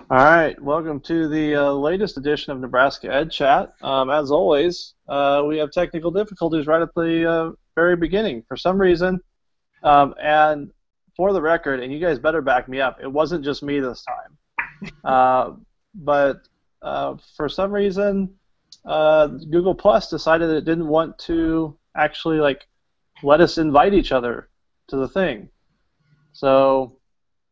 All right, welcome to the latest edition of Nebraska Ed Chat. As always, we have technical difficulties right at the very beginning for some reason. And for the record, and you guys better back me up, it wasn't just me this time. But for some reason, Google Plus decided it didn't want to actually let us invite each other to the thing. So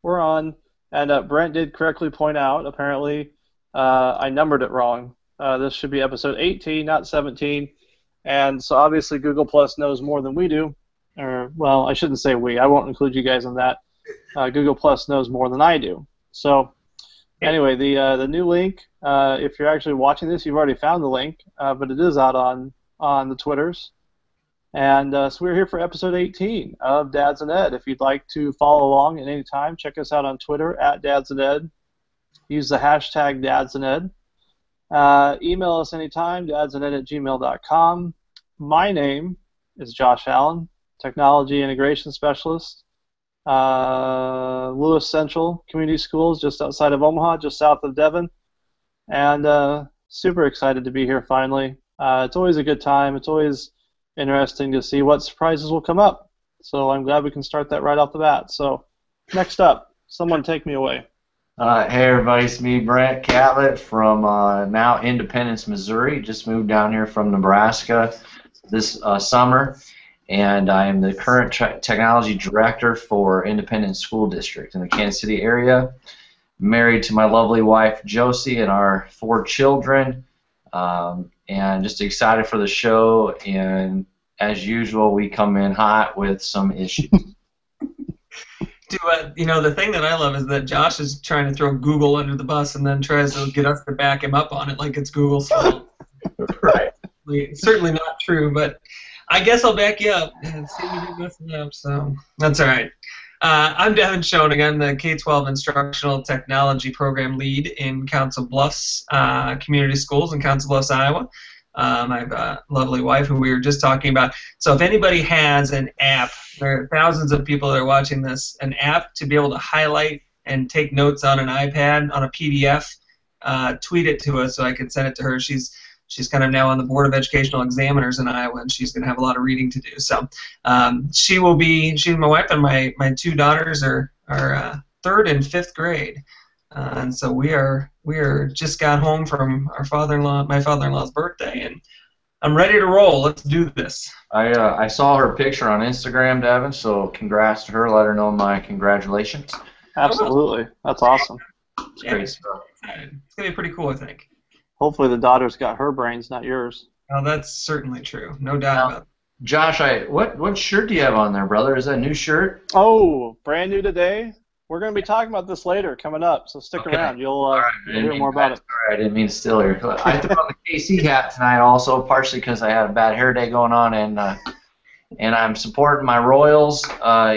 we're on. And Brent did correctly point out, apparently, I numbered it wrong. This should be episode 18, not 17. And so obviously Google Plus knows more than we do. Or, well, I shouldn't say we. I won't include you guys in that. Google Plus knows more than I do. So anyway, the new link, if you're actually watching this, you've already found the link, but it is out on the Twitters. And so we're here for episode 18 of Dads and Ed. If you'd like to follow along at any time, check us out on Twitter at Dads and Ed. Use the hashtag Dads and Ed. Email us anytime, dadsanded@gmail.com. My name is Josh Allen, Technology Integration Specialist. Lewis Central Community Schools, just outside of Omaha, just south of Devon. And super excited to be here finally. It's always a good time. It's always interesting to see what surprises will come up. So I'm glad we can start that right off the bat. So next up, someone take me away. Hey everybody, it's me, Brent Catlett from now Independence, Missouri. Just moved down here from Nebraska this summer, and I am the current technology director for Independence School District in the Kansas City area. Married to my lovely wife Josie and our 4 children. And just excited for the show, and as usual, we come in hot with some issues. The thing that I love is that Josh is trying to throw Google under the bus and then tries to get us to back him up on it like it's Google's fault. Right. Certainly not true, but I guess I'll back you up and see you do messing up, so that's all right. I'm Devin Schoenigan, the K-12 Instructional Technology Program Lead in Council Bluffs Community Schools in Council Bluffs, Iowa. I have a lovely wife who we were just talking about. So if anybody has an app, there are thousands of people that are watching this, an app to be able to highlight and take notes on an iPad, on a PDF, tweet it to us so I can send it to her. She's kind of now on the Board of Educational Examiners in Iowa, and she's going to have a lot of reading to do. So she's my wife, and my 2 daughters are 3rd and 5th grade. And so we are just got home from my father-in-law's birthday, and I'm ready to roll. Let's do this. I saw her picture on Instagram, Devin, so congrats to her. Let her know my congratulations. Absolutely. That's awesome. It's great stuff. It's going to be pretty cool, I think. Hopefully the daughter's got her brains, not yours. Well, that's certainly true. No doubt about it. Josh, what shirt do you have on there, brother? Is that a new shirt? Oh, brand new today. We're going to be talking about this later, coming up, so stick around. You'll hear more about it. Sorry, I didn't mean to steal your. I threw on the KC hat tonight also, partially because I had a bad hair day going on, and I'm supporting my Royals,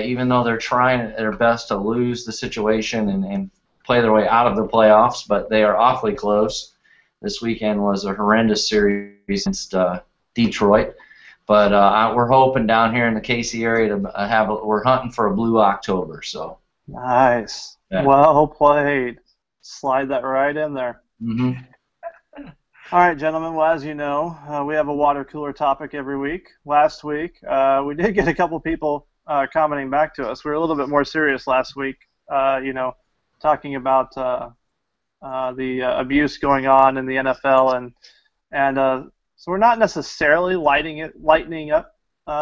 even though they're trying their best to lose the situation and play their way out of the playoffs, but they are awfully close. This weekend was a horrendous series against Detroit. But we're hoping down here in the KC area to we're hunting for a blue October, so. Nice. Yeah. Well played. Slide that right in there. Mm-hmm. All right, gentlemen. Well, as you know, we have a water cooler topic every week. Last week, we did get a couple people commenting back to us. We were a little bit more serious last week, talking about the abuse going on in the NFL, and so we're not necessarily lightening up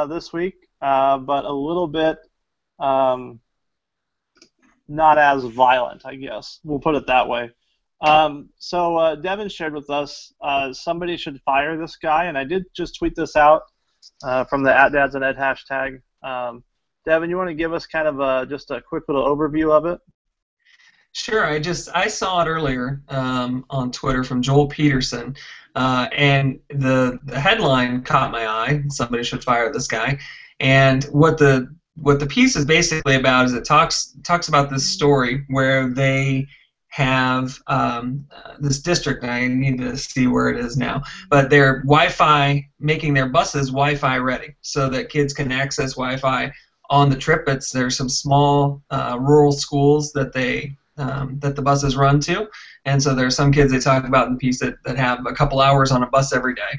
this week, but a little bit. Not as violent, I guess. We'll put it that way. So Devin shared with us somebody should fire this guy, and I did just tweet this out from the @DadsAndEd hashtag. Devin, you want to give us kind of just a quick little overview of it? Sure. I saw it earlier on Twitter from Joel Peterson, and the headline caught my eye. Somebody should fire this guy, and what the piece is basically about is it talks about this story where they have this district, and I need to see where it is now, but they're making their buses Wi-Fi ready so that kids can access Wi-Fi on the trip. There's some small rural schools that they that the buses run to. And so there are some kids they talk about in the piece that have a couple hours on a bus every day.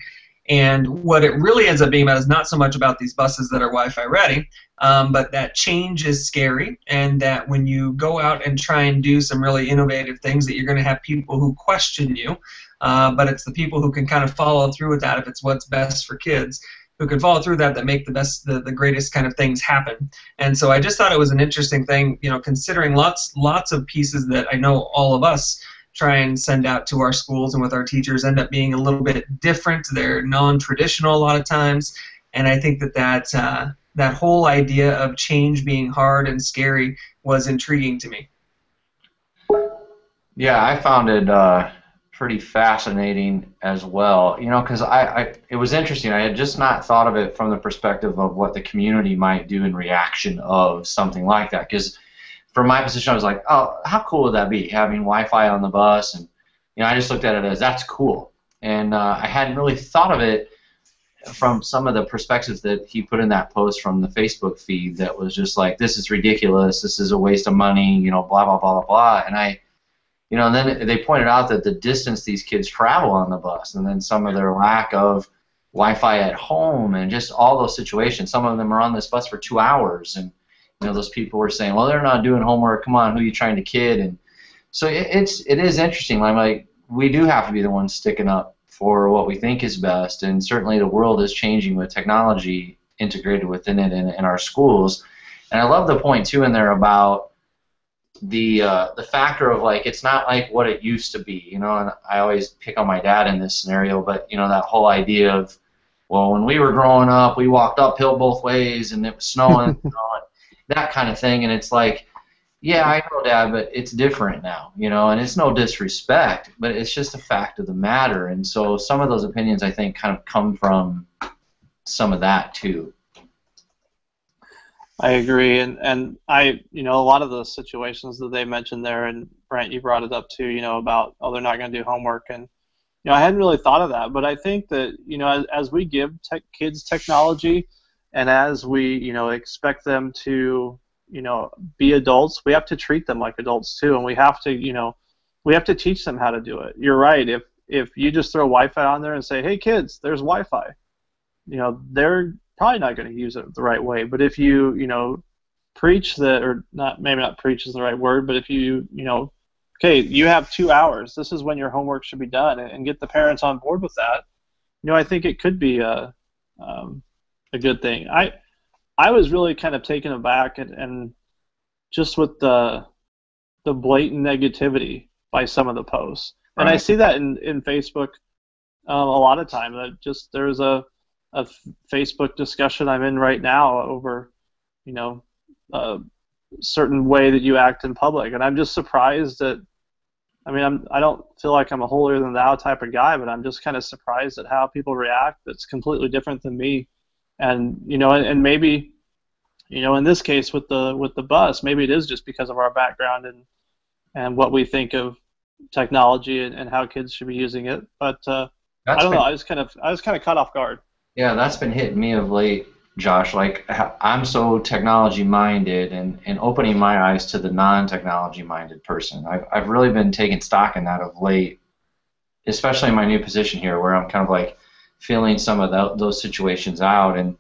And what it really ends up being about is not so much about these buses that are Wi-Fi ready, but that change is scary, and that when you go out and try and do some really innovative things, that you're going to have people who question you, but it's the people who can kind of follow through with that if it's what's best for kids, who can follow through that make the greatest kind of things happen. And so I just thought it was an interesting thing, considering lots of pieces that I know all of us try and send out to our schools and with our teachers end up being a little bit different. They're non-traditional a lot of times, and I think that whole idea of change being hard and scary was intriguing to me. Yeah, I found it pretty fascinating as well, because it was interesting. I had just not thought of it from the perspective of what the community might do in reaction of something like that, because from my position, I was like, oh, how cool would that be, having Wi-Fi on the bus? And I just looked at it as, that's cool. And I hadn't really thought of it from some of the perspectives that he put in that post from the Facebook feed that was just like, this is ridiculous, this is a waste of money, blah, blah, blah, blah, blah. And and then they pointed out that the distance these kids travel on the bus, and then some of their lack of Wi-Fi at home, and just all those situations. Some of them are on this bus for 2 hours, and those people were saying, well, they're not doing homework, come on, who are you trying to kid? And so it is interesting. Like, we do have to be the ones sticking up for what we think is best, and certainly the world is changing with technology integrated within it in our schools. And I love the point too in there about the factor of, like, it's not like what it used to be, and I always pick on my dad in this scenario, but that whole idea of, well, when we were growing up, we walked uphill both ways and it was snowing, that kind of thing. And it's like, yeah, I know, Dad, but it's different now, and it's no disrespect, but it's just a fact of the matter. And so some of those opinions, I think, kind of come from some of that too. I agree, and I, a lot of the situations that they mentioned there, and Brent, you brought it up too, about, oh, they're not going to do homework, and I hadn't really thought of that, but I think that as we give kids technology, and as we expect them to be adults, we have to treat them like adults too, and we have to teach them how to do it. You're right. If you just throw Wi-Fi on there and say, hey kids, there's Wi-Fi, they're probably not going to use it the right way. But if you preach that, or not, maybe not preach is the right word, but if you okay, you have 2 hours, this is when your homework should be done, and get the parents on board with that, I think it could be a good thing. I was really kind of taken aback and just with the blatant negativity by some of the posts. And right. I see that in Facebook a lot of time. That just there's a Facebook discussion I'm in right now over a certain way that you act in public, and I'm just surprised that. I mean, I don't feel like I'm a holier than thou type of guy, but I'm just kind of surprised at how people react. That's completely different than me. And and maybe, in this case with the bus, maybe it is just because of our background and what we think of technology and how kids should be using it. But I don't know. I was kind of caught off guard. Yeah, that's been hitting me of late, Josh. Like, I'm so technology minded, and opening my eyes to the non-technology minded person. I've really been taking stock in that of late, especially in my new position here, where I'm kind of like feeling some of those situations out. And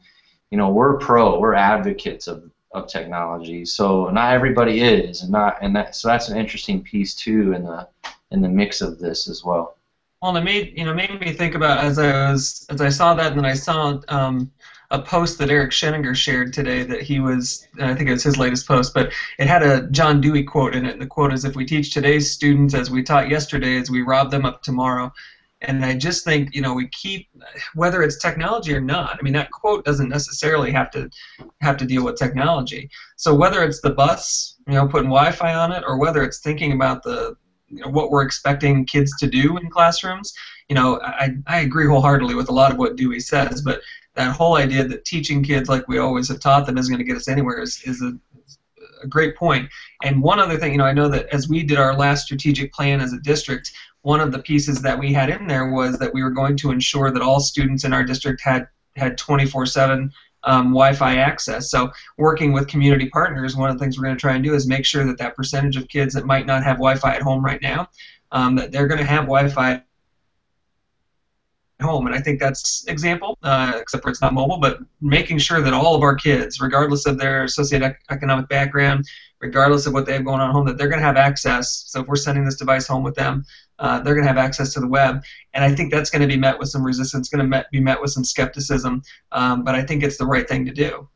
we're advocates of technology, so not everybody is, so that's an interesting piece too in the mix of this as well. Well, it made me think about, as I saw that, and then I saw a post that Eric Scheninger shared today that he was, I think it was his latest post, but it had a John Dewey quote in it, and the quote is, "If we teach today's students as we taught yesterday, as we rob them of tomorrow." And I just think, we keep, whether it's technology or not, I mean, that quote doesn't necessarily have to deal with technology. So whether it's the bus, putting Wi-Fi on it, or whether it's thinking about what we're expecting kids to do in classrooms, I agree wholeheartedly with a lot of what Dewey says, but that whole idea that teaching kids like we always have taught them isn't going to get us anywhere is a great point. And one other thing, I know that as we did our last strategic plan as a district, one of the pieces that we had in there was that we were going to ensure that all students in our district had 24/7 Wi-Fi access. So working with community partners, one of the things we're going to try and do is make sure that that percentage of kids that might not have Wi-Fi at home right now, that they're going to have Wi-Fi at home. And I think that's example, except for it's not mobile, but making sure that all of our kids, regardless of their socioeconomic background, regardless of what they have going on at home, that they're going to have access. So if we're sending this device home with them, they're going to have access to the web. And I think that's going to be met with some resistance, going to be met with some skepticism, but I think it's the right thing to do.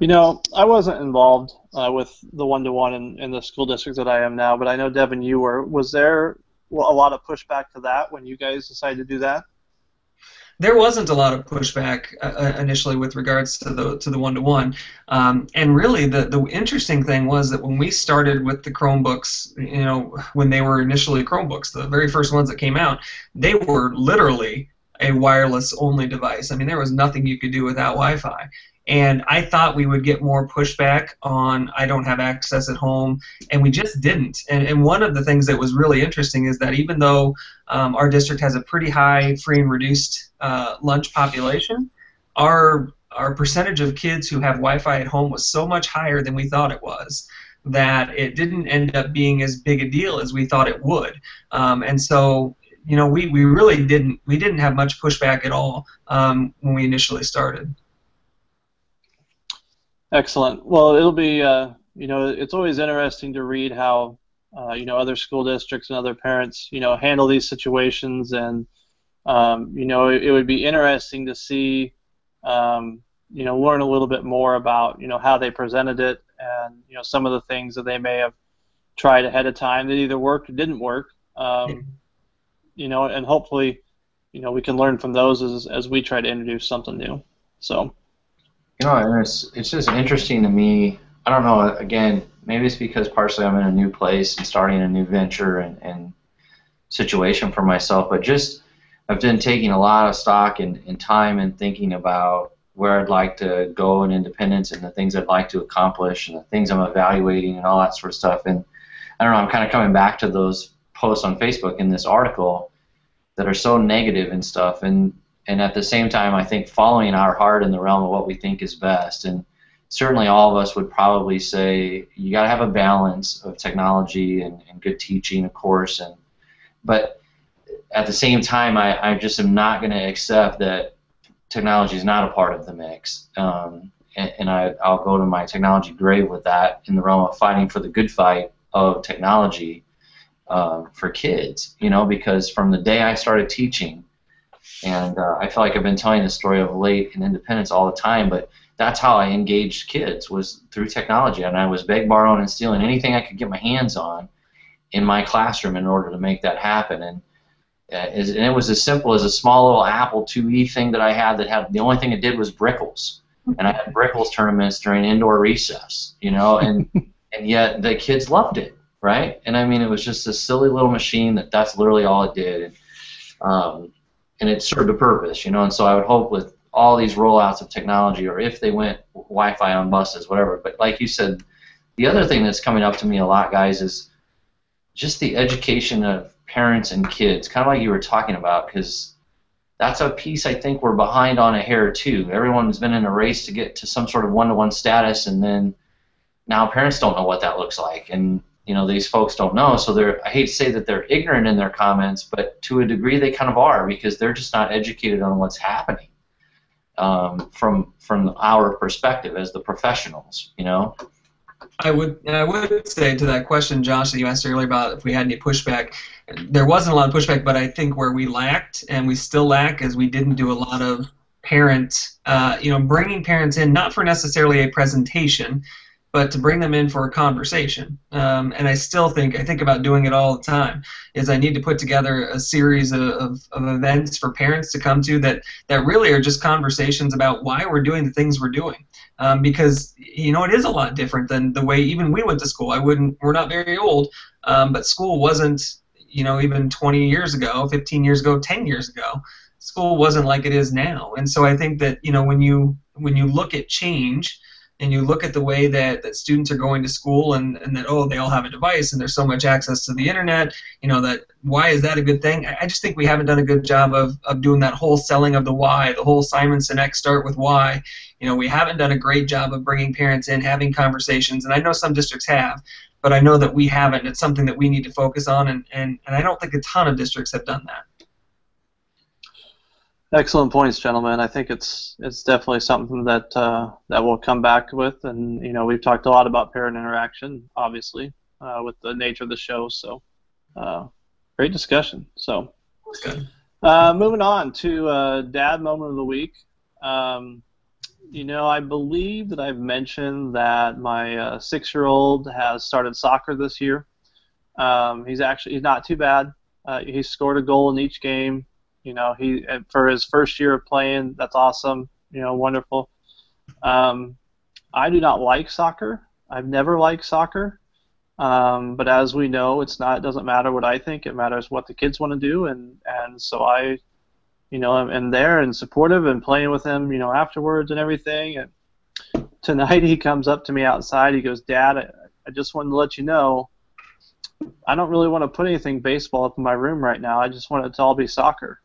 You know, I wasn't involved with the one-to-one in the school district that I am now, but I know, Devin, you were. Was there a lot of pushback to that when you guys decided to do that? There wasn't a lot of pushback initially with regards to the one-to-one, and really the interesting thing was that when we started with the Chromebooks, you know, when they were initially Chromebooks, the very first ones that came out, they were literally a wireless-only device. I mean, there was nothing you could do without Wi-Fi. And I thought we would get more pushback on I don't have access at home, and we just didn't. And one of the things that was really interesting is that even though our district has a pretty high free and reduced lunch population, our percentage of kids who have Wi-Fi at home was so much higher than we thought it was that it didn't end up being as big a deal as we thought it would. And so, you know, we really didn't have much pushback at all when we initially started. Excellent. Well, it'll be, you know, it's always interesting to read how, you know, other school districts and other parents, you know, handle these situations, and, you know, it would be interesting to see, you know, learn a little bit more about, you know, how they presented it, and, you know, some of the things that they may have tried ahead of time that either worked or didn't work, you know, and hopefully, you know, we can learn from those as we try to introduce something new. So. You know, and it's just interesting to me. I don't know, again, maybe it's because partially I'm in a new place and starting a new venture and situation for myself, but just I've been taking a lot of stock and time and thinking about where I'd like to go in independence and the things I'd like to accomplish and the things I'm evaluating and all that sort of stuff. And I don't know, I'm kind of coming back to those posts on Facebook in this article that are so negative and stuff. And at the same time, I think following our heart in the realm of what we think is best. And certainly all of us would probably say you got to have a balance of technology and good teaching, of course. But at the same time, I just am not going to accept that technology is not a part of the mix. And I'll go to my technology grave with that in the realm of fighting for the good fight of technology for kids. You know, because from the day I started teaching, and I feel like I've been telling this story of late in Independence all the time, but that's how I engaged kids, was through technology. And I was beg, borrowing, and stealing anything I could get my hands on in my classroom in order to make that happen. And it was as simple as a small little Apple IIe thing that I had that had, the only thing it did was Brickles. And I had Brickles tournaments during indoor recess, you know, and yet the kids loved it, right? And I mean, it was just a silly little machine that's literally all it did. And it served a purpose, you know, and so I would hope with all these rollouts of technology, or if they went Wi-Fi on buses, whatever. But like you said, the other thing that's coming up to me a lot, guys, is just the education of parents and kids, kind of like you were talking about, because that's a piece I think we're behind on a hair too. Everyone's been in a race to get to some sort of one-to-one status, and then now parents don't know what that looks like. And you know, these folks don't know, so I hate to say that they're ignorant in their comments, but to a degree they kind of are, because they're just not educated on what's happening from our perspective as the professionals, you know. I would say to that question, Josh, that you asked earlier about if we had any pushback, there wasn't a lot of pushback, but I think where we lacked, and we still lack, is we didn't do a lot of you know, bringing parents in, not for necessarily a presentation, but to bring them in for a conversation. And I think about doing it all the time, is I need to put together a series of events for parents to come to that really are just conversations about why we're doing the things we're doing. Because, you know, it is a lot different than the way even we went to school. We're not very old, but school wasn't, you know, even 20 years ago, 15 years ago, 10 years ago, school wasn't like it is now. And so I think that, you know, when you look at change, and you look at the way that students are going to school, and that, oh, they all have a device and there's so much access to the internet, you know, that why is that a good thing? I just think we haven't done a good job of doing that whole selling of the why, the whole Simon Sinek start with why. we haven't done a great job of bringing parents in, having conversations, and I know some districts have, but I know that we haven't. It's something that we need to focus on, and I don't think a ton of districts have done that. Excellent points, gentlemen. I think it's definitely something that that we'll come back with, and we've talked a lot about parent interaction, obviously, with the nature of the show. So, great discussion. So, That's good. Moving on to Dad Moment of the Week. I believe that I've mentioned that my 6-year-old has started soccer this year. He's not too bad. He scored a goal in each game. For his first year of playing, that's awesome. Wonderful. I do not like soccer. I've never liked soccer. But as we know, it doesn't matter what I think. It matters what the kids want to do, and so I, am there and supportive and playing with him, afterwards and everything. And tonight he comes up to me outside. He goes, "Dad, I just wanted to let you know, I don't really want to put anything baseball up in my room right now. I just want it to all be soccer."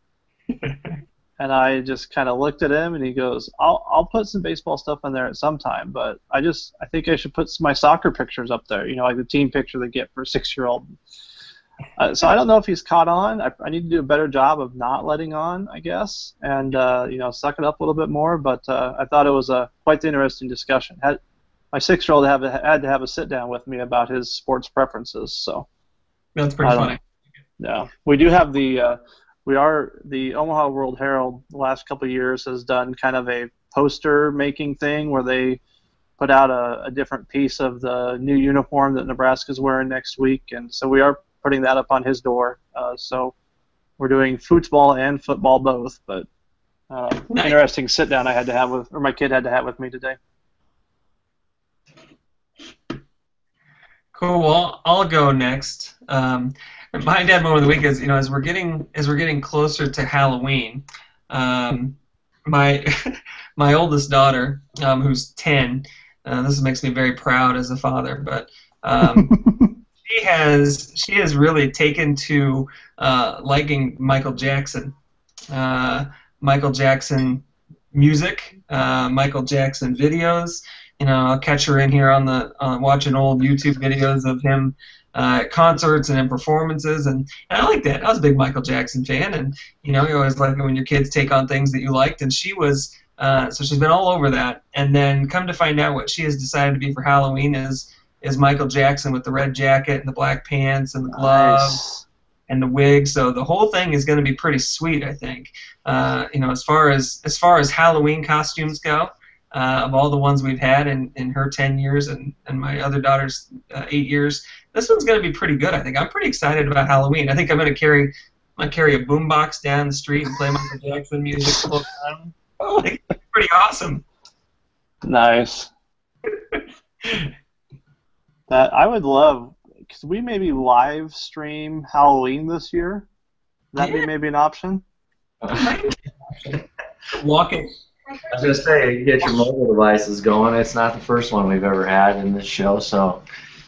And I just kind of looked at him, and he goes, I'll put some baseball stuff in there at some time, but I think I should put my soccer pictures up there, like the team picture they get for a 6-year-old. So I don't know if he's caught on. I need to do a better job of not letting on, I guess, and suck it up a little bit more. But I thought it was quite the interesting discussion. My 6-year-old had to have a sit down with me about his sports preferences. So that's pretty funny. Yeah, we do have the Omaha World Herald the last couple of years has done kind of a poster making thing where they put out a different piece of the new uniform that Nebraska's wearing next week, and so we are putting that up on his door. So we're doing football and football both, but Nice. Interesting sit down my kid had to have with me today. Cool. Well, I'll go next. My dad moment of the week is, as we're getting closer to Halloween, my my oldest daughter, who's 10, this makes me very proud as a father, but she has really taken to liking Michael Jackson music, Michael Jackson videos. I'll catch her in here on watching old YouTube videos of him at concerts and in performances, and I like that. I was a big Michael Jackson fan, and you always like it when your kids take on things that you liked, and she was so she's been all over that. And then come to find out, what she has decided to be for Halloween is Michael Jackson with the red jacket and the black pants and the gloves. Nice. And the wig. So the whole thing is going to be pretty sweet, I think. As far as Halloween costumes go. Of all the ones we've had in her 10 years and my other daughter's 8 years, this one's going to be pretty good, I think. I'm pretty excited about Halloween. I think I'm going to carry a boombox down the street and play Michael Jackson music the whole time. I think it's pretty awesome. Nice. That I would love. Could we maybe live stream Halloween this year? That'd be maybe an option? Walking. I was going to say, you get your mobile devices going. It's not the first one we've ever had in this show, so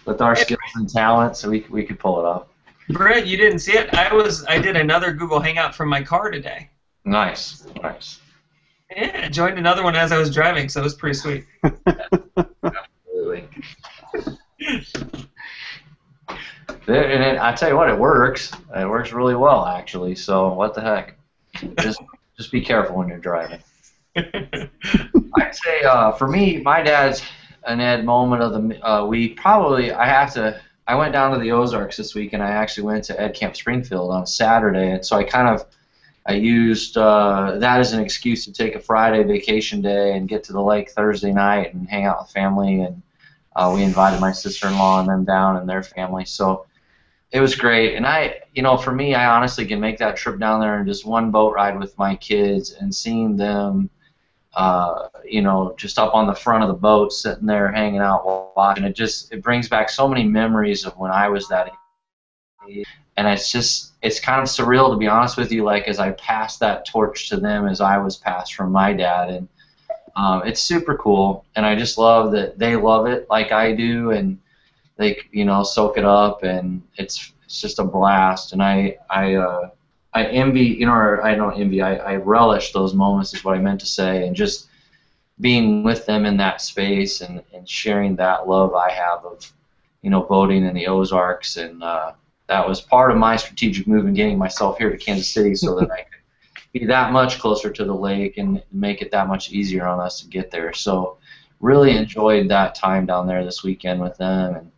with our skills and talent, so we could pull it off. Brett, you didn't see it? I did another Google Hangout from my car today. Nice. Yeah, I joined another one as I was driving, so it was pretty sweet. Absolutely. And I tell you what, it works. It works really well, actually. So what the heck? Just be careful when you're driving. I'd say for me, my dad's an Ed moment of the week. Probably I went down to the Ozarks this week, and I actually went to Ed Camp Springfield on Saturday, and so I used that as an excuse to take a Friday vacation day and get to the lake Thursday night and hang out with family, and we invited my sister-in-law and them down and their family. So it was great, and for me, I honestly can make that trip down there in just one boat ride with my kids and seeing them, just up on the front of the boat, sitting there hanging out watching. It brings back so many memories of when I was that age, and it's kind of surreal, to be honest with you. Like, as I pass that torch to them, as I was passed from my dad, and it's super cool, and I just love that they love it like I do, and they soak it up, and it's just a blast. And I envy, or I don't envy, I relish those moments, is what I meant to say, and just being with them in that space and sharing that love I have of, boating in the Ozarks, and that was part of my strategic move in getting myself here to Kansas City so that I could be that much closer to the lake and make it that much easier on us to get there. So really enjoyed that time down there this weekend with them,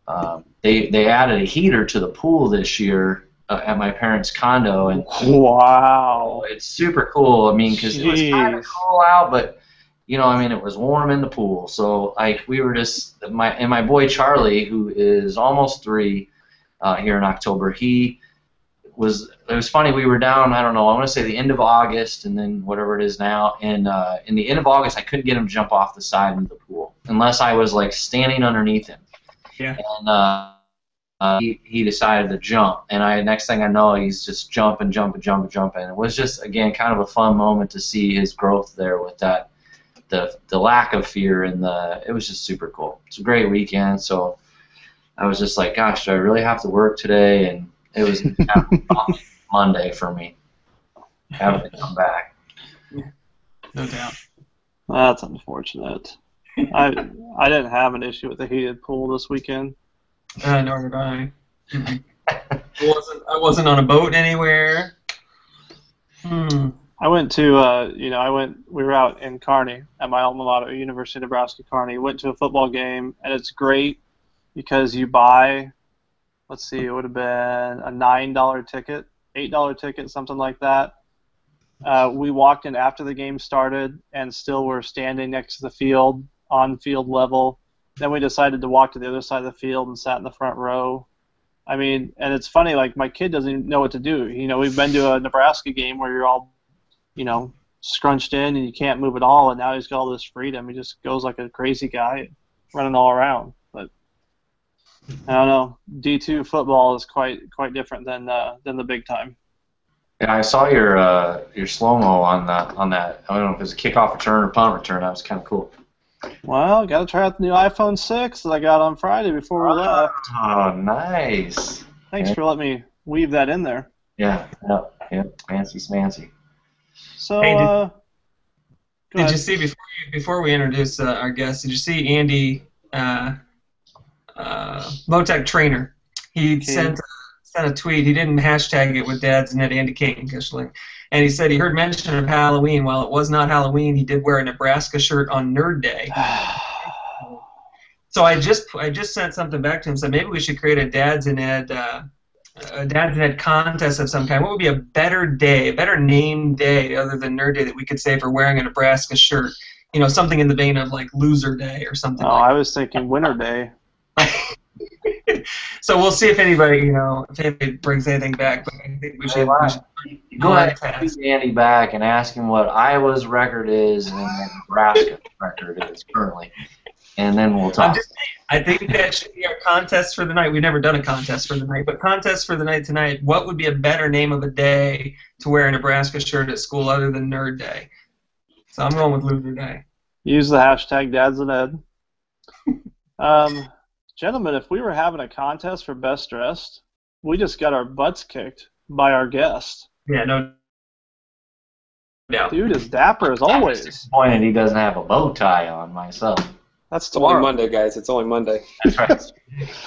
and they added a heater to the pool this year at my parents' condo, and wow, it's super cool. I mean, because it was kind of cool out, but it was warm in the pool. So we were just my boy Charlie, who is almost 3 here in October. It was funny. We were down, I don't know, I want to say the end of August, and then whatever it is now. And in the end of August, I couldn't get him to jump off the side into the pool unless I was like standing underneath him. Yeah. And he decided to jump, and next thing I know, he's just jumping. It was just, again, kind of a fun moment to see his growth there with that, the lack of fear, and it was just super cool. It's a great weekend. So I was just like, gosh, do I really have to work today? And it was Monday for me, having to come back. No doubt. That's unfortunate. I didn't have an issue with the heated pool this weekend. Nor did I. I wasn't on a boat anywhere. I went to, we were out in Kearney at my alma mater, University of Nebraska Kearney. Went to a football game, and it's great because you buy, let's see, it would have been a $9 ticket, $8 ticket, something like that. We walked in after the game started and still were standing next to the field, on field level. Then we decided to walk to the other side of the field and sat in the front row. I mean, and it's funny, like, my kid doesn't even know what to do. We've been to a Nebraska game where you're all, scrunched in and you can't move at all, and now he's got all this freedom. He just goes like a crazy guy running all around. But I don't know. D2 football is quite different than the big time. Yeah, I saw your slow-mo on that. I don't know if it was a kickoff return or punt return. That was kind of cool. Well, got to try out the new iPhone 6 that I got on Friday before we left. Oh, nice. Thanks for letting me weave that in there. Yeah, fancy smancy. So, hey, did you see, before we introduce our guest, did you see Andy, Motec Trainer? He sent a tweet. He didn't hashtag it with Dad's Net Andy King, and he said he heard mention of Halloween. While it was not Halloween, he did wear a Nebraska shirt on Nerd Day. So I just sent something back to him. Said maybe we should create a Dad's and Ed contest of some kind. What would be a better day, a better named day other than Nerd Day that we could say for wearing a Nebraska shirt? Something in the vein of like Loser Day or something. Oh, I was thinking Winter Day. So we'll see if anybody brings anything back. But I think we should go ahead and tweet Andy back and ask him what Iowa's record is and what Nebraska's record is currently, and then we'll talk. I think that should be our contest for the night. We've never done a contest for the night, but contest for the night tonight. What would be a better name of a day to wear a Nebraska shirt at school other than Nerd Day? So I'm going with Loser Day. Use the hashtag Dads and Ed. Gentlemen, if we were having a contest for best dressed, we just got our butts kicked by our guest. Yeah, no doubt. Dude is dapper as always. I'm disappointed he doesn't have a bow tie on myself. That's tomorrow. It's only Monday, guys. It's only Monday. That's right.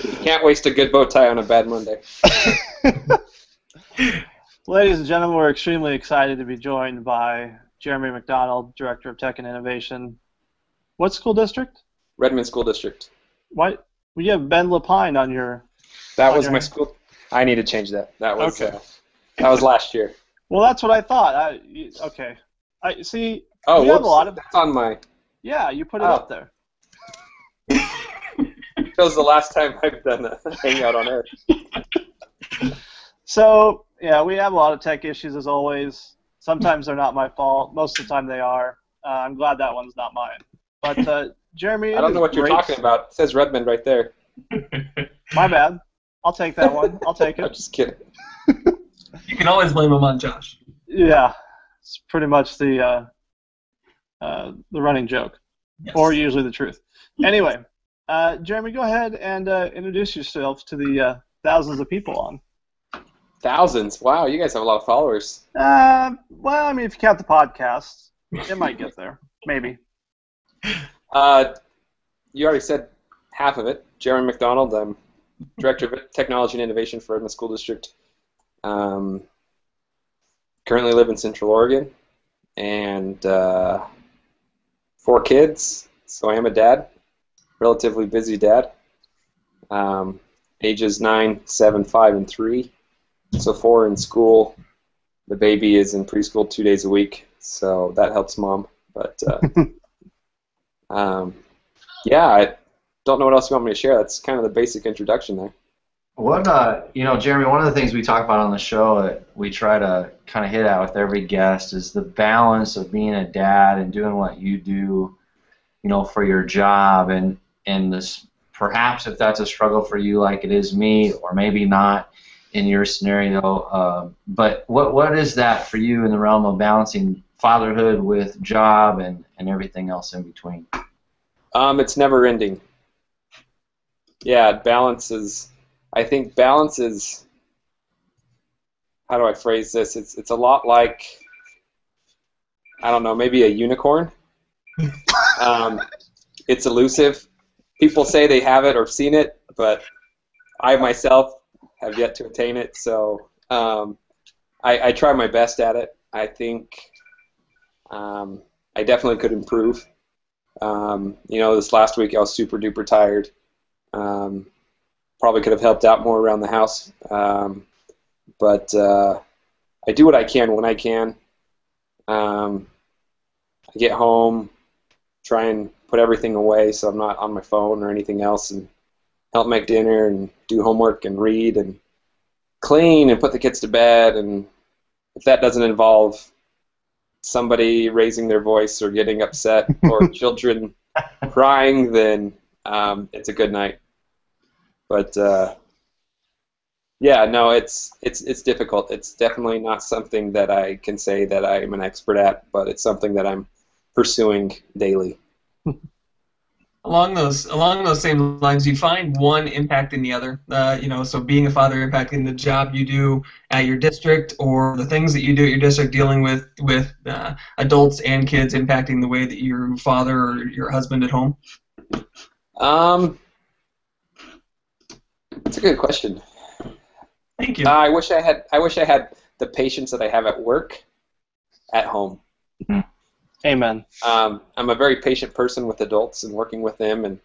You can't waste a good bow tie on a bad Monday. Ladies and gentlemen, we're extremely excited to be joined by Jeremy McDonald, Director of Tech and Innovation. What school district? Redmond School District. Why? Well, you have Ben Lapine on your... That was my school... I need to change that. That was okay. That was last year. Well, that's what I thought. Okay. I see. Oh, you have a lot of... That's on my... Yeah, you put it up there. It was the last time I've done a hangout on Earth. So, yeah, we have a lot of tech issues as always. Sometimes they're not my fault. Most of the time they are. I'm glad that one's not mine. But, Jeremy, I don't know what you're talking about. It says Redmond right there. My bad. I'll take that one. I'll take it. I'm just kidding. You can always blame him on Josh. Yeah, it's pretty much the running joke, yes. Or usually the truth. Anyway, Jeremy, go ahead and introduce yourself to the thousands of people on. Thousands? Wow, you guys have a lot of followers. Well, I mean, if you count the podcasts, it might get there. Maybe. You already said half of it. Jeremy McDonald. I'm Director of Technology and Innovation for Edmond School District. Currently live in Central Oregon, and 4 kids. So I am a dad, relatively busy dad. Ages 9, 7, 5, and 3. So 4 in school. The baby is in preschool 2 days a week, so that helps mom. But yeah, I don't know what else you want me to share. That's kind of the basic introduction there. What, Jeremy, one of the things we talk about on the show that we try to kind of hit at with every guest is the balance of being a dad and doing what you do, for your job, and this, perhaps if that's a struggle for you like it is me, or maybe not in your scenario, but what is that for you in the realm of balancing fatherhood with job and everything else in between? It's never ending. Yeah, I think balance is, how do I phrase this? It's a lot like, I don't know, maybe a unicorn. It's elusive. People say they have it or seen it, but I myself have yet to attain it. So I try my best at it. I think I definitely could improve. This last week I was super duper tired. Probably could have helped out more around the house. But I do what I can when I can. I get home, try and put everything away so I'm not on my phone or anything else, and help make dinner and do homework and read and clean and put the kids to bed. And if that doesn't involve somebody raising their voice or getting upset or children crying, then it's a good night. But yeah, no, it's difficult. It's definitely not something that I can say that I'm an expert at, but it's something that I'm pursuing daily. Along those same lines, you find one impacting the other. So being a father impacting the job you do at your district, or the things that you do at your district, dealing with adults and kids, impacting the way that your father or your husband at home. That's a good question. Thank you. I wish I had the patience that I have at work at home. Amen. I'm a very patient person with adults and working with them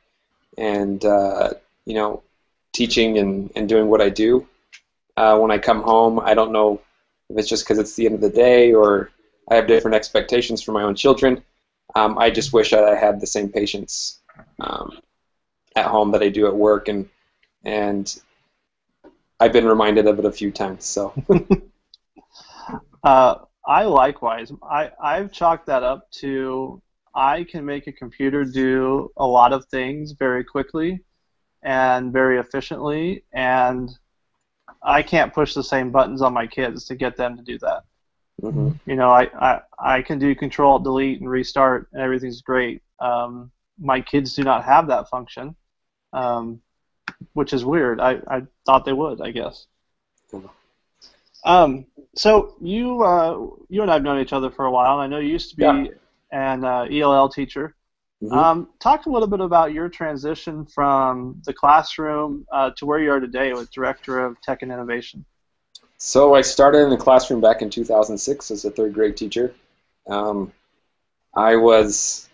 and teaching and doing what I do. When I come home, I don't know if it's just because it's the end of the day or I have different expectations for my own children. I just wish I had the same patience at home that I do at work, and I've been reminded of it a few times. So. I likewise. I've chalked that up to I can make a computer do a lot of things very quickly and very efficiently, and I can't push the same buttons on my kids to get them to do that. Mm-hmm. I can do Control, Delete, and restart, and everything's great. My kids do not have that function, which is weird. I thought they would, I guess. So you and I have known each other for a while, and I know you used to be an ELL teacher. Mm-hmm. Talk a little bit about your transition from the classroom to where you are today with Director of Tech and Innovation. So I started in the classroom back in 2006 as a third grade teacher. I was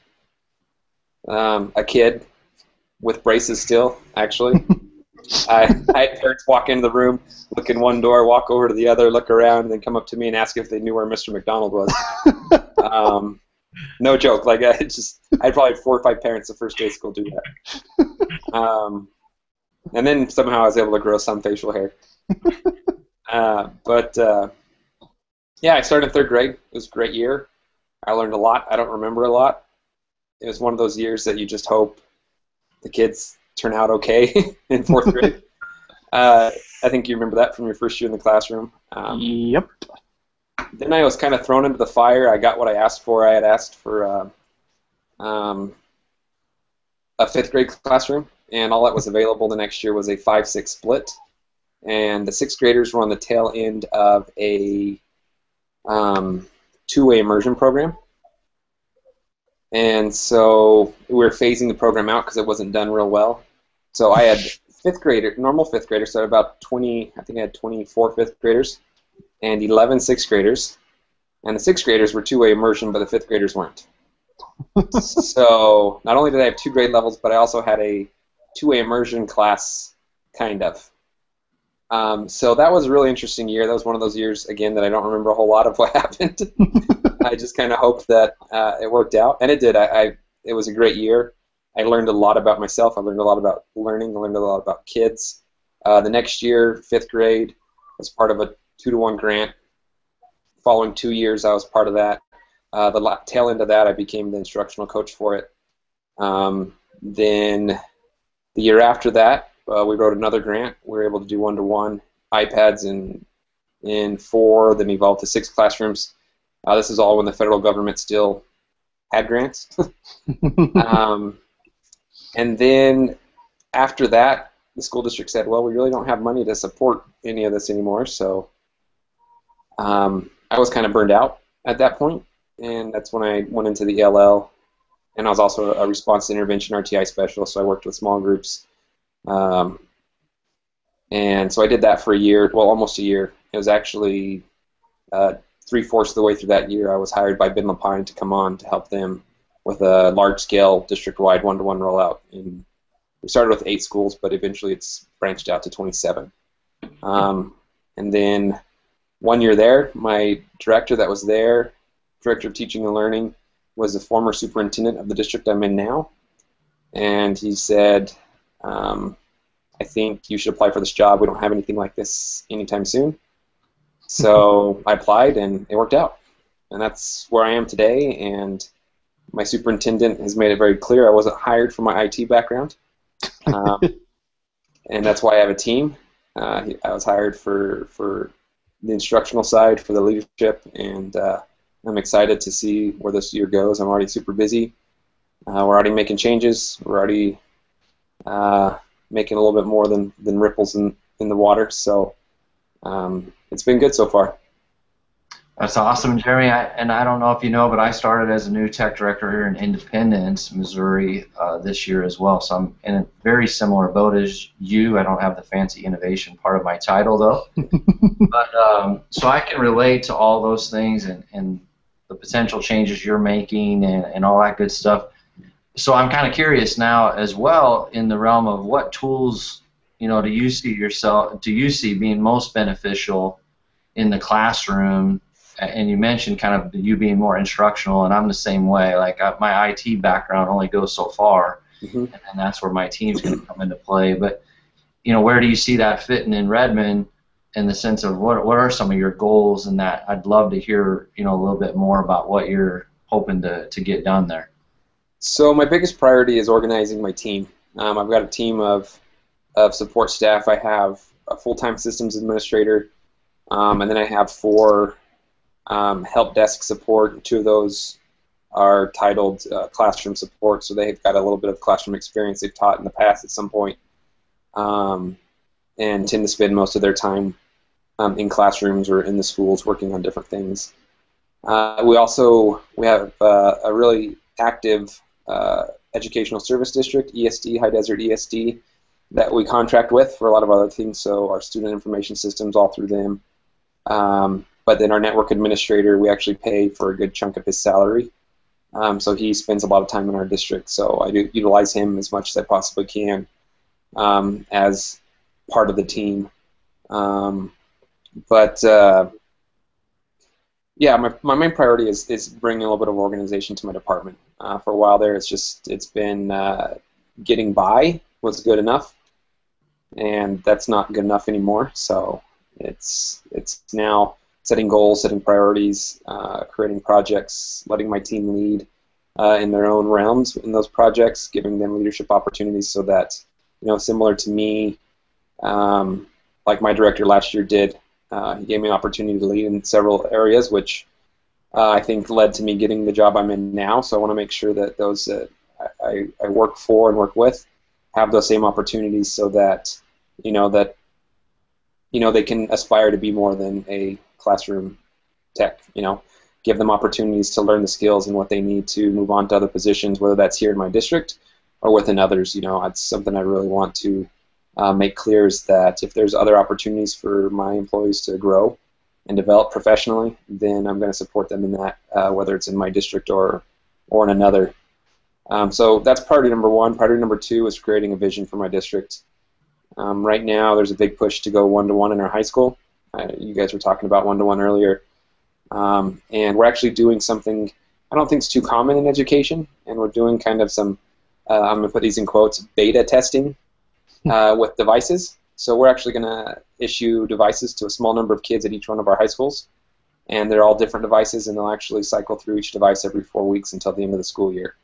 a kid with braces still, actually. I had parents walk into the room, look in one door, walk over to the other, look around, and then come up to me and ask if they knew where Mr. McDonald was. No joke. Like I probably had 4 or 5 parents the first day of school do that. And then somehow I was able to grow some facial hair. But yeah, I started in 3rd grade. It was a great year. I learned a lot. I don't remember a lot. It was one of those years that you just hope the kids turn out okay in 4th grade. I think you remember that from your first year in the classroom. Yep. Then I was kind of thrown into the fire. I got what I asked for. I had asked for a 5th grade classroom, and all that was available the next year was a 5-6 split. And the 6th graders were on the tail end of a 2-way immersion program. And so we were phasing the program out because it wasn't done real well. So I had normal fifth graders, so I had about 20, I think I had 24 fifth graders and 11 sixth graders. And the sixth graders were two-way immersion, but the fifth graders weren't. So not only did I have 2 grade levels, but I also had a two-way immersion class, kind of. So that was a really interesting year. That was one of those years, again, that I don't remember a whole lot of what happened. I just kind of hoped that it worked out, and it did. It was a great year. I learned a lot about myself. I learned a lot about learning. I learned a lot about kids. The next year, 5th grade, was part of a 2-to-1 grant. Following 2 years, I was part of that. The tail end of that, I became the instructional coach for it. Then the year after that, we wrote another grant. We were able to do 1-to-1 iPads in 4, then evolved to 6 classrooms. This is all when the federal government still had grants. And then after that, the school district said, well, we really don't have money to support any of this anymore. So I was kind of burned out at that point, and that's when I went into the ELL. And I was also a response to intervention RTI specialist, so I worked with small groups. And so I did that for a year, well, almost a year. It was actually 3/4 of the way through that year, I was hired by Ben Lapine to come on to help them with a large-scale district-wide 1-to-1 rollout. And we started with 8 schools, but eventually it's branched out to 27. And then 1 year there, my director that was there, director of teaching and learning, was the former superintendent of the district I'm in now. And he said, I think you should apply for this job. We don't have anything like this anytime soon. So I applied, and it worked out. And that's where I am today. And my superintendent has made it very clear I wasn't hired for my IT background. And that's why I have a team. I was hired for the instructional side, for the leadership, and I'm excited to see where this year goes. I'm already super busy. We're already making changes. We're already making a little bit more than ripples in the water. So it's been good so far. That's awesome, Jeremy. And I don't know if you know, but I started as a new tech director here in Independence, Missouri, this year as well. So I'm in a very similar boat as you. I don't have the fancy innovation part of my title, though. But so I can relate to all those things and the potential changes you're making and all that good stuff. So I'm kind of curious now as well in the realm of what tools, do you see being most beneficial in the classroom? And you mentioned kind of you being more instructional, and I'm the same way. Like my IT background only goes so far, and that's where my team's going to come into play. But where do you see that fitting in Redmond, in the sense of what are some of your goals? And that I'd love to hear a little bit more about what you're hoping to get done there. So my biggest priority is organizing my team. I've got a team of support staff. I have a full-time systems administrator, and then I have 4 help desk support. 2 of those are titled classroom support, so they've got a little bit of classroom experience they've taught in the past at some point, and tend to spend most of their time in classrooms or in the schools working on different things. We have a really active educational service district, ESD, High Desert ESD, that we contract with for a lot of other things, so our student information systems all through them. But then our network administrator, we actually pay for a good chunk of his salary. So he spends a lot of time in our district, so I do utilize him as much as I possibly can as part of the team. Yeah, my main priority is bringing a little bit of organization to my department. For a while there, it's been getting by was good enough, and that's not good enough anymore. So it's now setting goals, setting priorities, creating projects, letting my team lead in their own realms in those projects, giving them leadership opportunities so that, similar to me, like my director last year did, he gave me an opportunity to lead in several areas, which I think led to me getting the job I'm in now. So I want to make sure that those that I work for and work with have those same opportunities, so that they can aspire to be more than a classroom tech. give them opportunities to learn the skills and what they need to move on to other positions, whether that's here in my district or within others. It's something I really want to make clear, is that if there's other opportunities for my employees to grow and develop professionally, then I'm going to support them in that, whether it's in my district or in another. So that's priority number one. Priority number two is creating a vision for my district. Right now, there's a big push to go one-to-one in our high school. You guys were talking about one-to-one earlier. And we're actually doing something I don't think it's too common in education, and we're doing kind of some, I'm going to put these in quotes, beta testing with devices. So we're actually going to issue devices to a small number of kids at each one of our high schools, and they're all different devices, and they'll actually cycle through each device every 4 weeks until the end of the school year.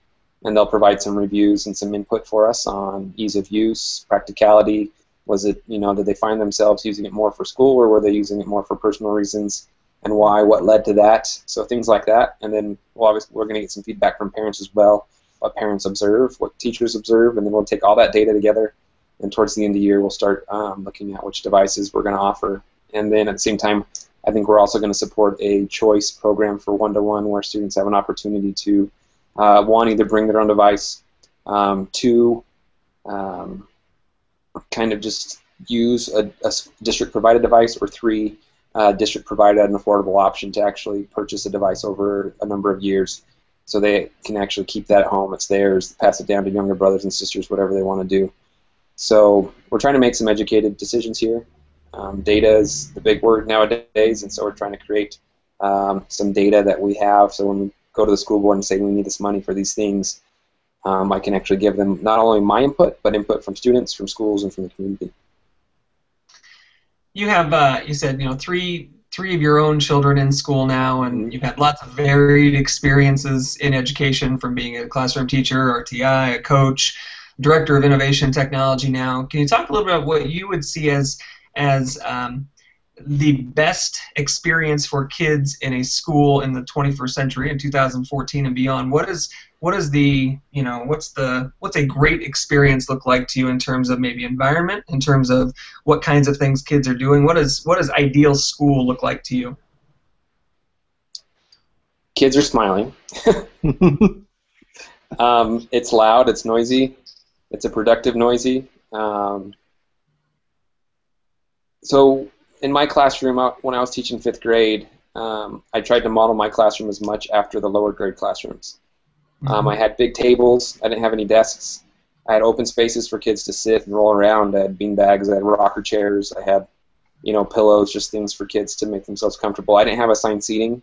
And they'll provide some reviews and some input for us on ease of use, practicality. Was it, did they find themselves using it more for school, or were they using it more for personal reasons, and why, what led to that? So things like that. And then obviously we're going to get some feedback from parents as well, what parents observe, what teachers observe, and then we'll take all that data together, and towards the end of the year we'll start looking at which devices we're going to offer. And then at the same time, I think we're also going to support a choice program for one-to-one, where students have an opportunity to, one, either bring their own device, two, kind of just use a district-provided device, or three, district provided an affordable option to actually purchase a device over a number of years, so they can actually keep that at home. It's theirs, pass it down to younger brothers and sisters, whatever they want to do. So we're trying to make some educated decisions here. Data is the big word nowadays, and so we're trying to create some data that we have, so when we go to the school board and say we need this money for these things, I can actually give them not only my input, but input from students, from schools, and from the community. You have, you said, three of your own children in school now, and you've had lots of varied experiences in education, from being a classroom teacher, RTI, a coach, director of innovation technology now. Can you talk a little bit about what you would see as the best experience for kids in a school in the 21st century, in 2014 and beyond? What's a great experience look like to you in terms of maybe environment, in terms of what kinds of things kids are doing? What does ideal school look like to you? Kids are smiling. It's loud, it's noisy, it's a productive noisy. So in my classroom, when I was teaching 5th grade, I tried to model my classroom as much after the lower grade classrooms. I had big tables. I didn't have any desks. I had open spaces for kids to sit and roll around. I had bean bags. I had rocker chairs. I had, pillows, just things for kids to make themselves comfortable. I didn't have assigned seating.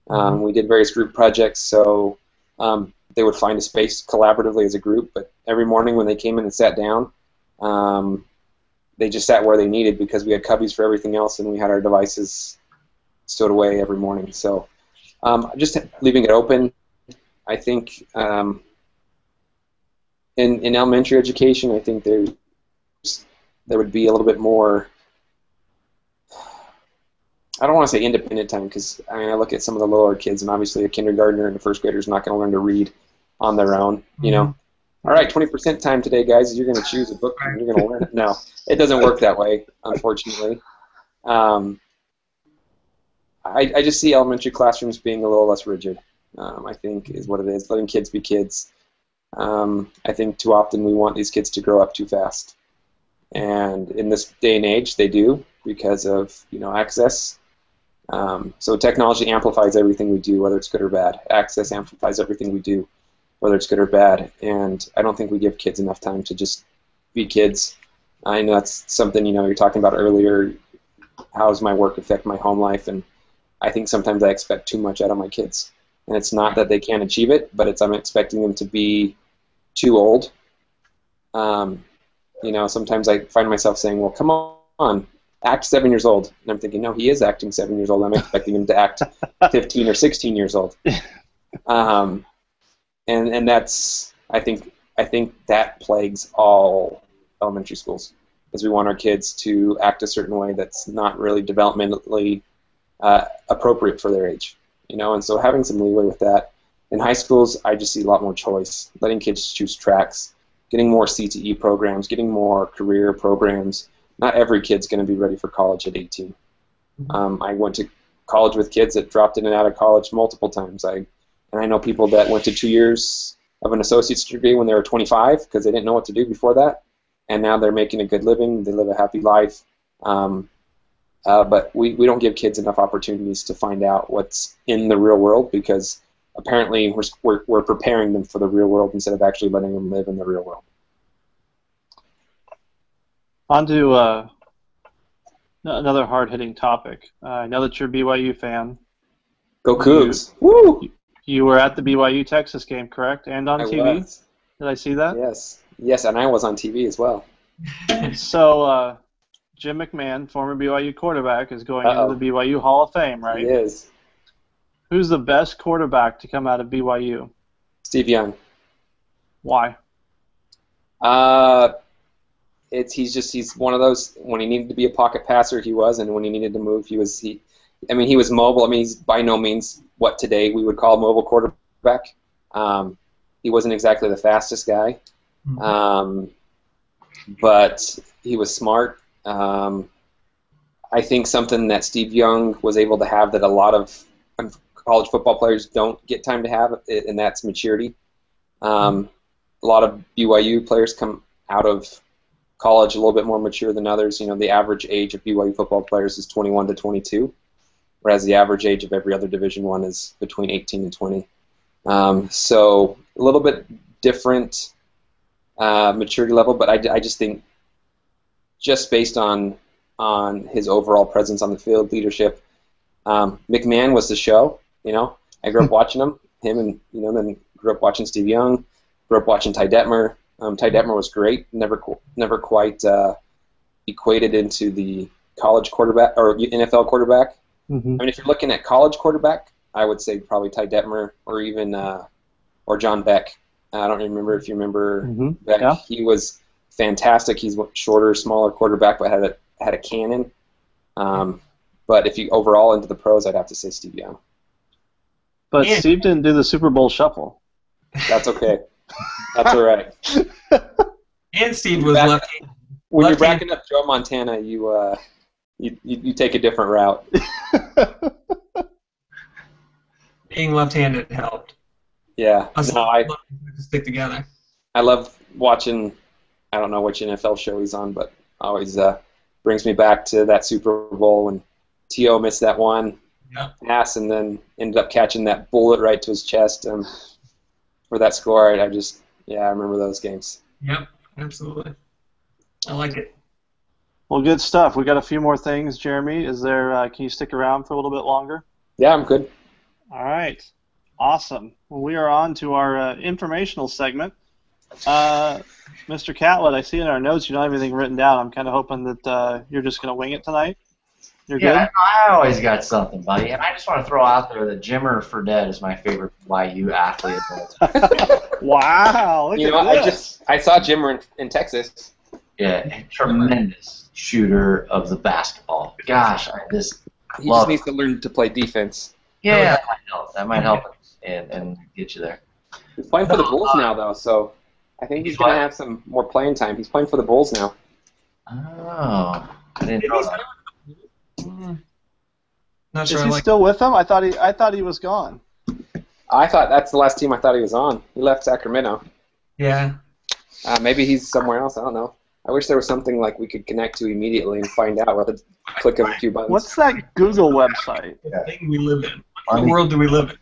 We did various group projects, so they would find a space collaboratively as a group. But every morning when they came in and sat down, they just sat where they needed, because we had cubbies for everything else, and we had our devices stowed away every morning. So just leaving it open. I think in elementary education, I think there would be a little bit more, I don't want to say independent time, because I look at some of the lower kids, and obviously a kindergartner and a 1st grader is not going to learn to read on their own, All right, 20% time today, guys. You're going to choose a book and you're going to learn it. No, it doesn't work that way, unfortunately. I just see elementary classrooms being a little less rigid, I think, is what it is, letting kids be kids. I think too often we want these kids to grow up too fast. And in this day and age, they do, because of access. So technology amplifies everything we do, whether it's good or bad. Access amplifies everything we do, whether it's good or bad. And I don't think we give kids enough time to just be kids. I know that's something, you're talking about earlier, how does my work affect my home life? And I think sometimes I expect too much out of my kids. And it's not that they can't achieve it, but it's I'm expecting them to be too old. Sometimes I find myself saying, well, come on, act 7 years old. And I'm thinking, no, he is acting 7 years old. I'm expecting him to act 15 or 16 years old. And that's, I think that plagues all elementary schools, is we want our kids to act a certain way that's not really developmentally appropriate for their age, and so having some leeway with that. In high schools, I just see a lot more choice, letting kids choose tracks, getting more CTE programs, getting more career programs. Not every kid's going to be ready for college at 18. I went to college with kids that dropped in and out of college multiple times. And I know people that went to 2 years of an associate's degree when they were 25 because they didn't know what to do before that, and now they're making a good living. They live a happy life. But we don't give kids enough opportunities to find out what's in the real world because apparently we're preparing them for the real world instead of actually letting them live in the real world. On to another hard-hitting topic. I know that you're a BYU fan. Go Cougs! Woo! You were at the BYU Texas game, correct? And on I TV? was. Did I see that? Yes, and I was on TV as well. So, Jim McMahon, former BYU quarterback, is going into the BYU Hall of Fame, right? He is. Who's the best quarterback to come out of BYU? Steve Young. Why? He's one of those, when he needed to be a pocket passer, he was, and when he needed to move, he was mobile. I mean, he's by no means what today we would call a mobile quarterback. He wasn't exactly the fastest guy, but he was smart. I think something that Steve Young was able to have that a lot of college football players don't get time to have, and that's maturity. A lot of BYU players come out of college a little bit more mature than others. You know, the average age of BYU football players is 21 to 22, whereas the average age of every other Division I is between 18 and 20. So a little bit different maturity level, but I just think just based on his overall presence on the field, leadership, McMahon was the show. You know, I grew up watching him, and then grew up watching Steve Young, grew up watching Ty Detmer. Ty Detmer was great, never quite equated into the college quarterback or NFL quarterback. Mm-hmm. I mean, if you're looking at college quarterback, I would say probably Ty Detmer or even or John Beck. I don't remember if you remember Beck. Yeah. He was fantastic. He's a shorter, smaller quarterback, but had a cannon. But if you overall into the pros, I'd have to say Steve Young. But Steve didn't do the Super Bowl shuffle. That's okay. That's all right. And Steve was left-handed. When you're backing up Joe Montana, you take a different route. Being left-handed helped. Yeah. I stick together. I love watching. I don't know which NFL show he's on, but always brings me back to that Super Bowl when T.O. missed that one pass and then ended up catching that bullet right to his chest for that score. I remember those games. Yep, absolutely. I like it. Well, good stuff. We got a few more things, Jeremy. Is there? Can you stick around for a little bit longer? Yeah, I'm good. All right. Awesome. Well, we are on to our informational segment. Mr. Catlett, I see in our notes you don't have anything written down. I'm kind of hoping that you're just going to wing it tonight. You're good? I always got something, buddy. And I just want to throw out there that Jimmer Fredette is my favorite YU athlete. Wow. I saw Jimmer in Texas. Yeah, tremendous shooter of the basketball. Gosh, he just needs to learn to play defense. Yeah, that might help and get you there. He's playing for the Bulls now, though, so I think he's going to have some more playing time. He's playing for the Bulls now. Oh, I didn't know that. Not sure. Is he still with them? I thought he was gone. I thought that's the last team I thought he was on. He left Sacramento. Yeah. Maybe he's somewhere else. I don't know. I wish there was something like we could connect to immediately and find out with a click of a few buttons. What's that Google website? The thing we live in. What world do we live in?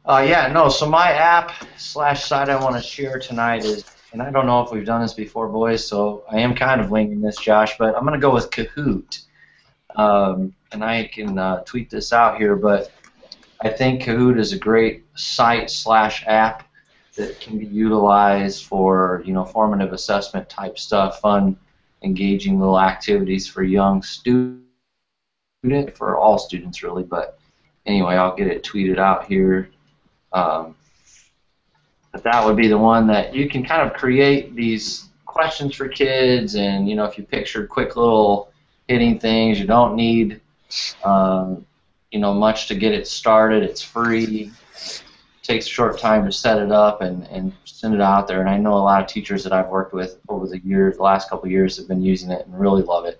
So my app/site I want to share tonight is, and I don't know if we've done this before, boys, so I am kind of winging this, Josh, but I'm going to go with Kahoot. And I can tweet this out here, but I think Kahoot is a great site/app that can be utilized for, formative assessment type stuff, fun, engaging little activities for young students, for all students really, but anyway, I'll get it tweeted out here. But that would be the one that you can kind of create these questions for kids, and if you picture quick little hitting things, you don't need much to get it started. It's free. It takes a short time to set it up and send it out there. And I know a lot of teachers that I've worked with over the last couple of years have been using it and really love it.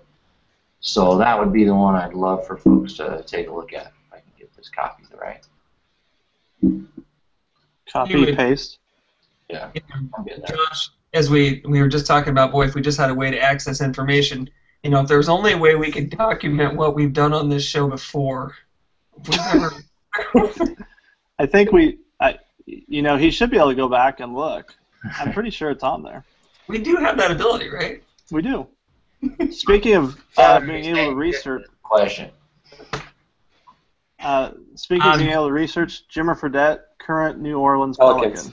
So that would be the one I'd love for folks to take a look at. If I can get this copy right. Copy, paste. Yeah. I'm getting there. Josh, as we were just talking about, boy, if we just had a way to access information, if there was only a way we could document what we've done on this show before, if we've ever... I think he should be able to go back and look. I'm pretty sure it's on there. We do have that ability, right? We do. Speaking of being able to research... Question. Speaking of being able to research, Jimmer Fredette, current New Orleans Pelicans.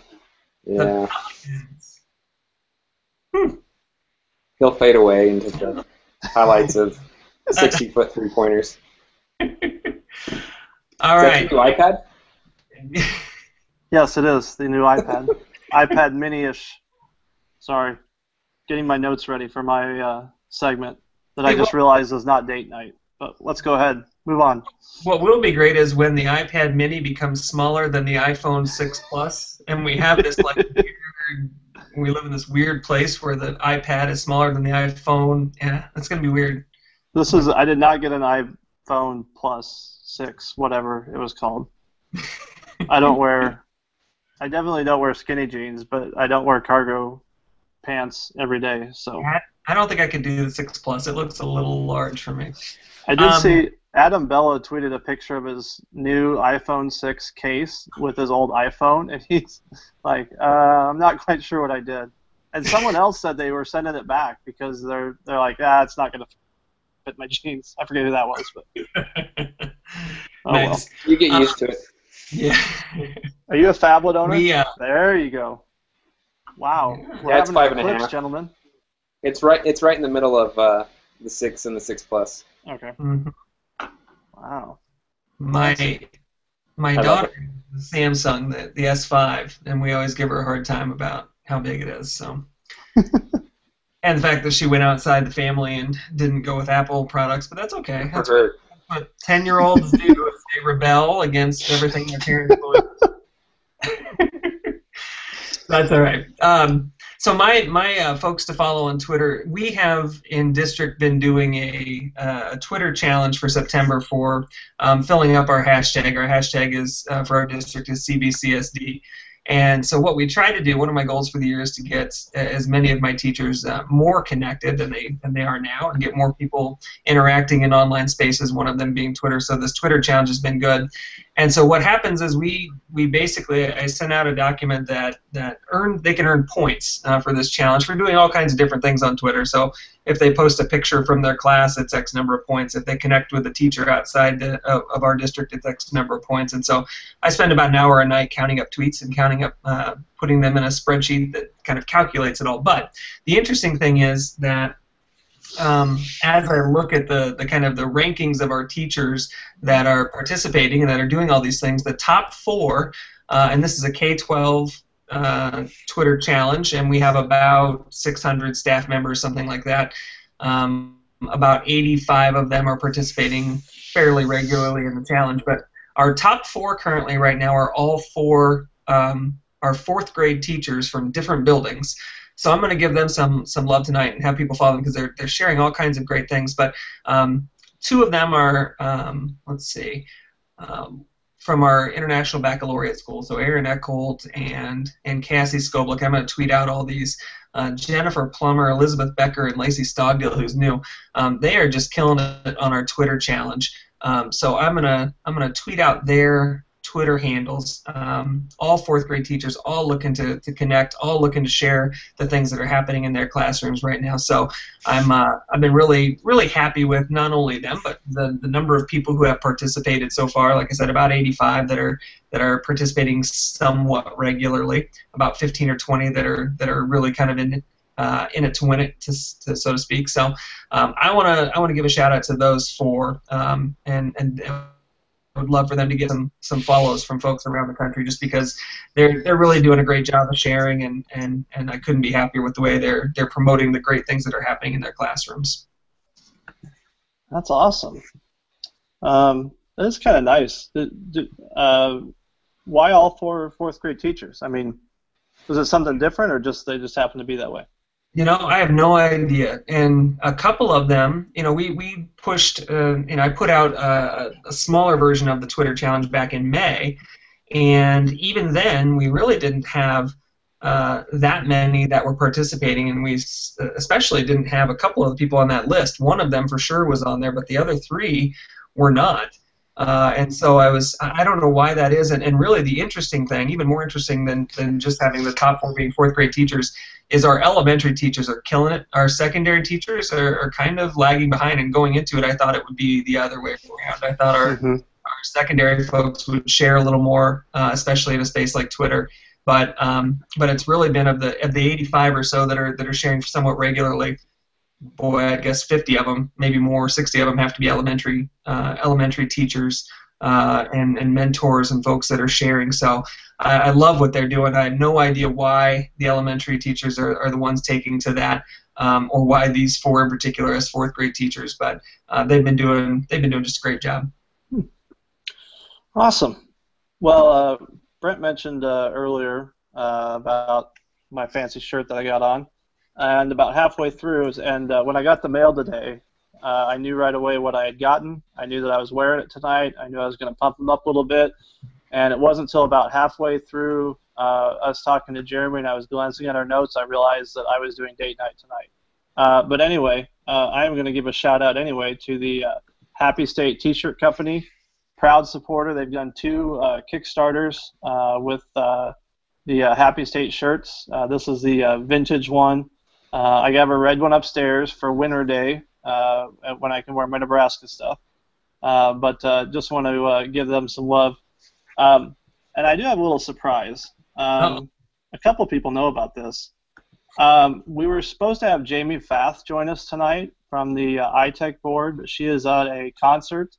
Pelican. Yeah. He'll fade away into the highlights of 60-foot three-pointers. All right. Is that your new iPad? Yes, it is. The new iPad. iPad mini-ish. Sorry. Getting my notes ready for my segment that I just realized is not date night. But let's go ahead. Move on. What will be great is when the iPad mini becomes smaller than the iPhone 6 Plus, and we have this we live in this weird place where the iPad is smaller than the iPhone. Yeah, that's going to be weird. I did not get an iPhone Plus 6, whatever it was called. I definitely don't wear skinny jeans, but I don't wear cargo pants every day. So I don't think I could do the 6 Plus. It looks a little large for me. I did see Adam Bella tweeted a picture of his new iPhone 6 case with his old iPhone, and he's like, I'm not quite sure what I did. And someone else said they were sending it back because they're like, it's not going to fit my jeans. I forget who that was, but nice. Well. You get used to it. Yeah. Are you a phablet owner? Yeah. There you go. Wow. We're Yeah, it's having 5.5, gentlemen. It's right in the middle of the 6 and the 6 Plus. Okay. Mm-hmm. Wow. My daughter has the Samsung, the S5, and we always give her a hard time about how big it is. So, and the fact that she went outside the family and didn't go with Apple products, but that's okay. That's what 10-year-olds do. Is they rebel against everything their parents believe. That's all right. So my folks to follow on Twitter, we have in district been doing a Twitter challenge for September for filling up our hashtag. Our hashtag is for our district is CBCSD. And so what we try to do, one of my goals for the year is to get as many of my teachers more connected than they are now, and get more people interacting in online spaces, one of them being Twitter. So this Twitter challenge has been good. And so what happens is we basically, I sent out a document that they can earn points for this challenge for doing all kinds of different things on Twitter. So if they post a picture from their class, it's X number of points. If they connect with a teacher outside of our district, it's X number of points. And so I spend about an hour a night counting up tweets and counting up, putting them in a spreadsheet that kind of calculates it all. But the interesting thing is that as I look at the kind of the rankings of our teachers that are participating and that are doing all these things, the top 4, and this is a K-12 Twitter challenge, and we have about 600 staff members, something like that. About 85 of them are participating fairly regularly in the challenge, but our top 4 currently right now are all 4 our 4th grade teachers from different buildings. So I'm going to give them some love tonight and have people follow them because they're sharing all kinds of great things. But 2 of them are, from our International Baccalaureate School. So Aaron Eckholt and Cassie Skoblik. I'm going to tweet out all these. Jennifer Plummer, Elizabeth Becker, and Lacey Stogdill, who's new. They are just killing it on our Twitter challenge. So I'm gonna tweet out their Twitter handles. All 4th grade teachers, all looking to connect, all looking to share the things that are happening in their classrooms right now. So I've been really happy with not only them, but the number of people who have participated so far. Like I said, about 85 that are participating somewhat regularly. About 15 or 20 that are really kind of in it to win it, so to speak. So I want to give a shout out to those 4 and I would love for them to get some follows from folks around the country, just because they're really doing a great job of sharing, and I couldn't be happier with the way they're promoting the great things that are happening in their classrooms. That's awesome. That's kind of nice. Why all 4 4th grade teachers? I mean, was it something different, or they just happen to be that way? You know, I have no idea. And a couple of them, you know, we pushed, you know, I put out a smaller version of the Twitter challenge back in May, and even then, we really didn't have that many that were participating, and we especially didn't have a couple of the people on that list. One of them for sure was on there, but the other three were not. And so I don't know why that is, and really the interesting thing, even more interesting than just having the top 4 being 4th grade teachers, is our elementary teachers are killing it. Our secondary teachers are kind of lagging behind, and going into it, I thought it would be the other way around. I thought our secondary folks would share a little more, especially in a space like Twitter. But it's really been of the 85 or so that are sharing somewhat regularly. Boy, I guess 50 of them, maybe more, 60 of them have to be elementary teachers and mentors and folks that are sharing. So I love what they're doing. I have no idea why the elementary teachers are the ones taking to that, or why these 4 in particular as 4th grade teachers. But they've been doing just a great job. Awesome. Well, Brent mentioned earlier about my fancy shirt that I got on. And about halfway through, and when I got the mail today, I knew right away what I had gotten. I knew that I was wearing it tonight. I knew I was going to pump them up a little bit. And it wasn't until about halfway through us talking to Jeremy and I was glancing at our notes, I realized that I was doing date night tonight. But anyway, I am going to give a shout out anyway to the Happy State T-shirt company, proud supporter. They've done 2 Kickstarters with the Happy State shirts. This is the vintage one. I have a red one upstairs for Winter Day when I can wear my Nebraska stuff. But just want to give them some love. And I do have a little surprise. A couple people know about this. We were supposed to have Jamie Fath join us tonight from the iTech board, but she is at a concert.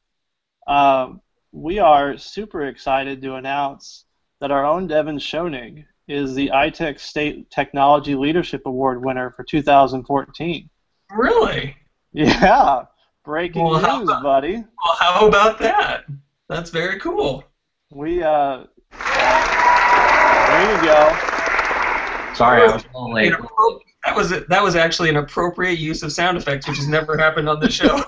We are super excited to announce that our own Devin Schoening is the iTech State Technology Leadership Award winner for 2014. Really? Yeah. Breaking news, buddy. Well, how about that? That's very cool. We, there you go. Sorry, I was a little late. That was actually an appropriate use of sound effects, which has never happened on the show.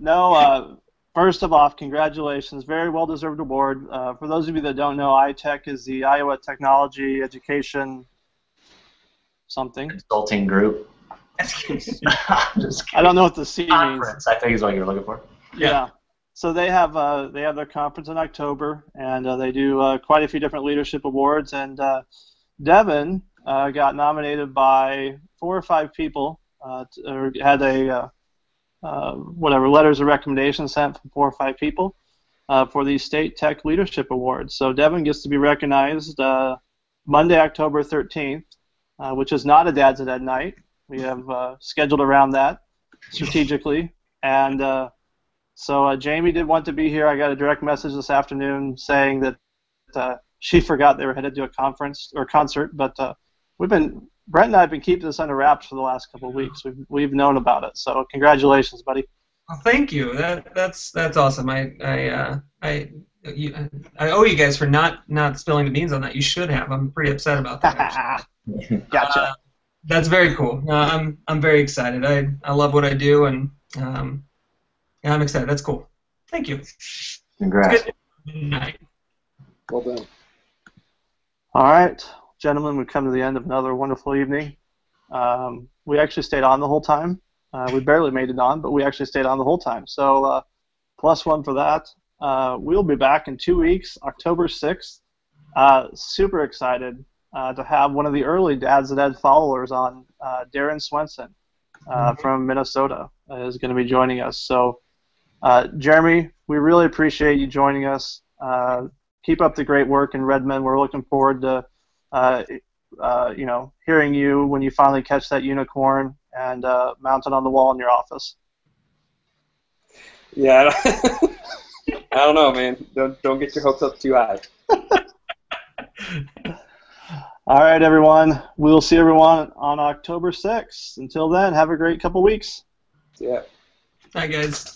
No, first of all, congratulations. Very well-deserved award. For those of you that don't know, iTech is the Iowa Technology Education something. Consulting group. I don't know what the C means. I think is what you're looking for. Yeah. So they have their conference in October, and they do quite a few different leadership awards. And Devin got nominated by 4 or 5 people, or had a letters of recommendation sent from 4 or 5 people for the State Tech Leadership Awards. So Devin gets to be recognized Monday, October 13th, which is not a Dad's Ed night. We have scheduled around that strategically. And so Jamie did want to be here. I got a direct message this afternoon saying that she forgot they were headed to a conference or concert, but Brent and I have been keeping this under wraps for the last couple of weeks. We've known about it. So congratulations, buddy. Well, thank you. That's awesome. I owe you guys for not spilling the beans on that. You should have. I'm pretty upset about that. Gotcha. That's very cool. I'm very excited. I love what I do, and I'm excited. That's cool. Thank you. Congrats. Good night. Well done. All right, gentlemen, we've come to the end of another wonderful evening. We actually stayed on the whole time. We barely made it on, but we actually stayed on the whole time. So +1 for that. We'll be back in 2 weeks, October 6th. Super excited to have one of the early Dad's Ed followers on, Darren Swenson from Minnesota is going to be joining us. So, Jeremy, we really appreciate you joining us. Keep up the great work in Redmond. We're looking forward to hearing you when you finally catch that unicorn and mount it on the wall in your office. Yeah, I don't know, man. Don't get your hopes up too high. All right, everyone. We'll see everyone on October 6th. Until then, have a great couple weeks. Yeah. Bye, guys.